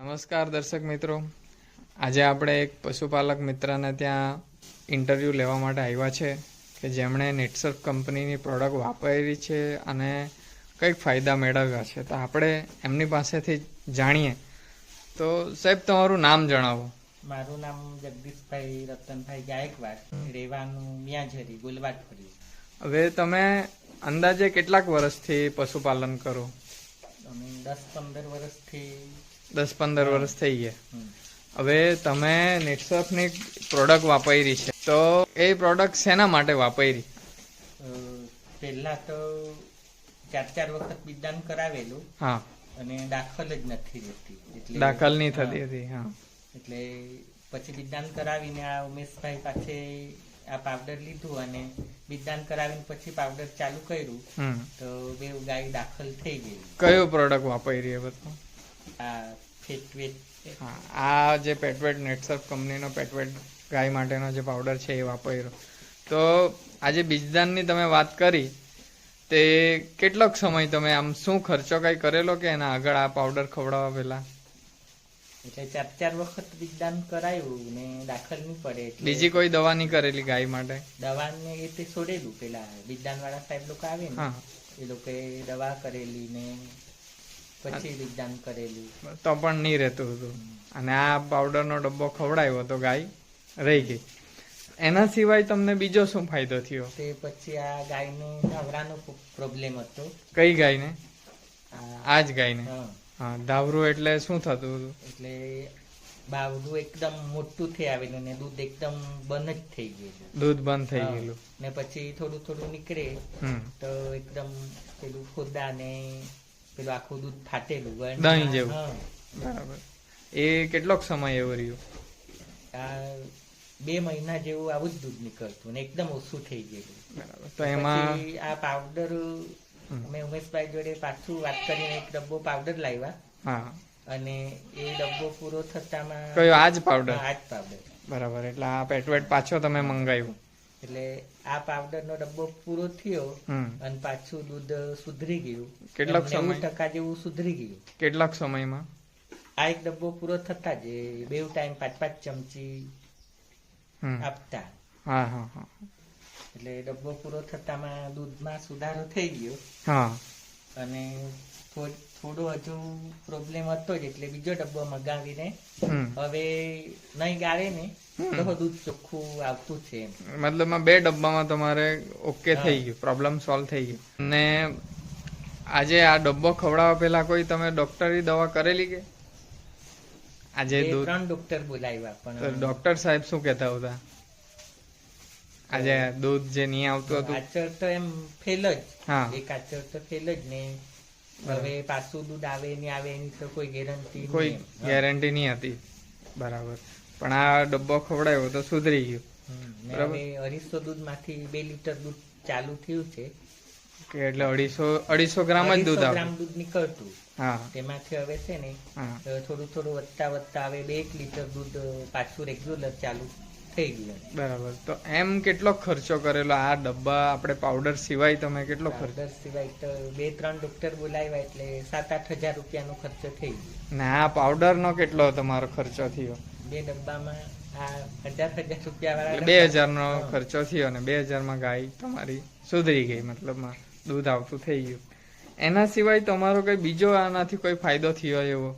નમસ્કાર દર્શક મિત્રો, આજે આપણે એક પશુપાલક મિત્રને ત્યાં ઇન્ટરવ્યૂ લેવા માટે આવ્યા છે કે જેમણે નેટસર્ફ કંપનીની પ્રોડક્ટ વાપરી છે અને કંઈક ફાયદા મેળવ્યા છે. તો આપણે એમની પાસેથી જાણીએ. તો સાહેબ, તમારું નામ જણાવો. મારું નામ જગદીશભાઈ રતનભાઈ ગાયકવાડ, રહેવાનું મિયાઝરી, ગુલવાટફળી. હવે તમે અંદાજે કેટલાક વર્ષથી પશુપાલન કરો? અમે 10-15 વર્ષથી 10-15 વર્ષ થઈ ગયા. હવે તમે નેટસર્ફની પ્રોડક્ટ વાપરી છે, તો એ પ્રોડક્ટ શેના માટે વાપરી? પહેલા તો 4 વખત બિદાન કરાવેલું. હા. અને દાખલ જ નથી રહેતી, એટલે દાખલ નહીં થતી હતી. હા. એટલે પછી બિદાન કરાવીને આ ઉમેશભાઈ પાસે આ પાવડર લીધું અને બિદાન કરાવીને પછી પાવડર ચાલુ કર્યું તો બે ગાય દાખલ થઈ ગઈ. કયો પ્રોડક્ટ વાપરી? આ ફેટવેટ. હા, આ જે પેટવેટ, નેટસર્ફ કંપનીનો પેટવેટ ગાય માટેનો જે પાવડર છે એ વાપર્યો. તો આજે બીજદાનની તમે વાત કરી, તે કેટલોક સમય તમે આમ શું ખર્ચો કઈ કરેલો કે એના આગળ આ પાવડર ખવડાવવા પહેલા? એટલે 4 વખત બિદાન કરાયું ને દાખલ નહીં પડે. બીજી કોઈ દવા નહીં કરેલી ગાય માટે? દવાને એ તે છોડેલું. પેલા બિદાન વાળા સાહેબ લોકો આવે ને, એ લોકોએ દવા કરેલી ને પછી બિદાન કરેલું, તો પણ નહીં રહેતું હતું. અને આ પાવડરનો ડબ્બો ખવડાવ્યો તો ગાય રહી ગઈ. એના સિવાય તમને બીજો શું ફાયદો થયો? તે પછી આ ગાયને ધાવરાનો પ્રોબ્લેમ હતો. કઈ ગાયને? આ જ ગાયને? હા. ધાવરું એટલે શું થતું હતું? એટલે બાવડું એકદમ મોટું થઈ આવેલું ને દૂધ એકદમ બંધ જ થઈ ગયેલું. દૂધ બંધ થઈ ગયેલું ને પછી થોડું થોડું નીકળે તો એકદમ પેલું ખોદા ને પેલું આખું દૂધ ફાટેલું દહીં જેવું. બરાબર. એ કેટલોક સમય એવો રહ્યો? 2 મહિના જેવું આવું જ દૂધ નીકળતું ને એકદમ ઓછું થઈ ગયેલું. બરાબર. તો એમાં આ પાવડર અમે ઉમેશભાઈ જોડે પાછું વાત કરીને એક ડબ્બો પાવડર લાવ્યા. હા. અને એ ડબ્બો પૂરો થતામાં કયો? આજ પાવડર? આજ પાવડર. બરાબર. એટલે આ પેટવેટ પાછો તમે મંગાવ્યું? એટલે આ પાવડર નો ડબ્બો પૂરો થયો અને પાછું દૂધ સુધરી ગયું. કેટલાક સમય? 90% જેવું સુધરી ગયું. કેટલાક સમયમાં? આ એક ડબ્બો પૂરો થતા જ 2 ટાઈમ 5-5 ચમચી આપતા. હા હા હા. એટલે ડબ્બો પૂરો થતામાં દૂધમાં સુધારો થઈ ગયો. હા. અને થોડો હજુ પ્રોબ્લેમ હતો જ એટલે બીજો ડબ્બો મગાવીને હવે નહીં ગાળે ને તો દૂધ ચોખ્ખું આવતું છે. મતલબ 2 ડબ્બામાં તમારે ઓકે થઈ ગયું, પ્રોબ્લેમ સોલ્વ થઈ ગયો. અને આજે આ ડબ્બો ખવડાવવા પહેલા કોઈ તમે ડોક્ટરી દવા કરેલી કે? આજે 3 ડોક્ટર બોલાવ્યા પણ ડોક્ટર સાહેબ શું કહેતા હતા? આજે દૂધ જે નહીં આવતું હતું, આચર તો એમ ફેલ જ. હા. એક આચર તો ફેલ જ ને હવે પાછું દૂધ આવે ને આવે એની તો કોઈ ગેરંટી નહીં હતી. બરાબર. પણ આ ડબ્બો ખવડાવ્યો તો સુધરી ગયું. બરાબર. 250 દૂધ માંથી 2 લીટર દૂધ ચાલુ થયું છે કે એટલે 250 ગ્રામ જ દૂધ આવે. ગ્રામ દૂધ નીકળતું. હા. તેમાંથી હવે છે ને થોડું થોડું વધતા હવે 1 લીટર દૂધ પાછું રેગ્યુલર ચાલુ થઈ ગયું. બરાબર. તો એમ કેટલો ખર્ચો કરેલો આ ડબ્બા આપણે પાવડર સિવાય? તમે કેટલો ખર્ચો? પાવડર સિવાય તો 2-3 ડોક્ટર બોલાવ્યા એટલે 7-8 હજાર રૂપિયાનો ખર્ચો થઈ ગયો. ને આ પાવડર નો કેટલો તમારો ખર્ચો થયો? 2 ડબ્બામાં આ 1000 રૂપિયા વાળા 2000 નો ખર્ચો થયો અને 2000 માં ગાય તમારી સુધરી ગઈ, મતલબ દૂધ આવતું થઈ ગયું. એના સિવાય તમારો કઈ બીજો આનાથી કોઈ ફાયદો થયો એવો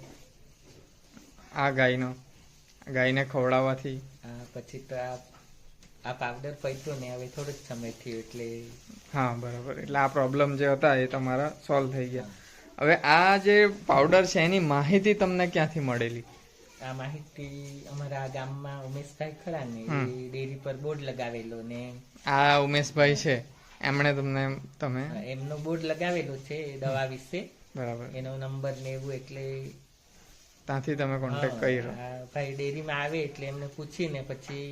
આ ગાયને ખવડાવવાથી? પછી તો આ પાવડર પૈતો ને હવે થોડો જ સમય થયો એટલે. હા, બરાબર. એટલે આ પ્રોબ્લેમ જે હતા એ તમારા સોલ્વ થઈ ગયા. હવે આ જે પાવડર છે એની માહિતી તમને ક્યાંથી મળેલી? આ માહિતી અમારા ગામમાં ઉમેશભાઈ ખરા ને એ ડેરી પર બોર્ડ લગાવેલો ને. આ ઉમેશભાઈ છે, એમણે તમે એમનો બોર્ડ લગાવેલો છે દવા વિશે. બરાબર. એનો નંબર ને એવું એટલે ત્યાંથી તમે કોન્ટેક્ટ કર્યો? ભાઈ ડેરીમાં આવે એટલે એમને પૂછીને પછી.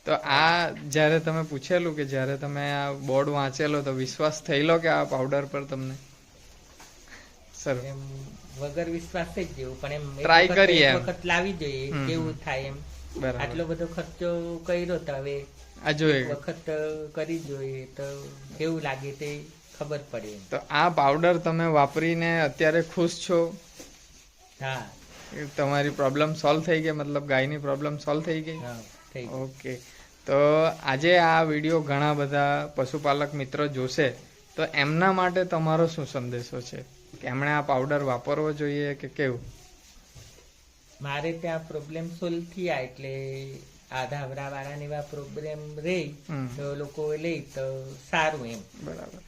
તો આ જ્યારે તમે પૂછેલું કે જ્યારે તમે આ બોર્ડ વાંચેલો તો વિશ્વાસ થયેલો કે આ પાવડર પર તમને? સર, એમ વગર વિશ્વાસ જ જેવું, પણ એમ ટ્રાય કરીએ, એક વખત લાવી જોઈએ કેવું થાય એમ. આટલો બધો ખર્ચો કર્યો તો હવે આ જોઈએ વખત કરી જોઈએ તો કેવું લાગે તે ખબર પડે. તો આ પાવડર તમે વાપરીને અત્યારે ખુશ છો? હા. તમારી પ્રોબ્લેમ સોલ્વ થઈ ગઈ, મતલબ ગાયની પ્રોબ્લેમ સોલ્વ થઈ ગઈ? હા, થઈ ગયું. ઓકે. તો આજે આ વિડીયો ઘણા બધા પશુપાલક મિત્રો જોશે, તો એમના માટે તમારો શું સંદેશો છે કે એમણે આ પાવડર વાપરવો જોઈએ કે કેવું? મારે ત્યાં પ્રોબ્લેમ સોલ્વ થયા એટલે આ ધાવરા વાળાને એવા પ્રોબ્લેમ રહે તો લોકો લે તો સારું એમ. બરાબર.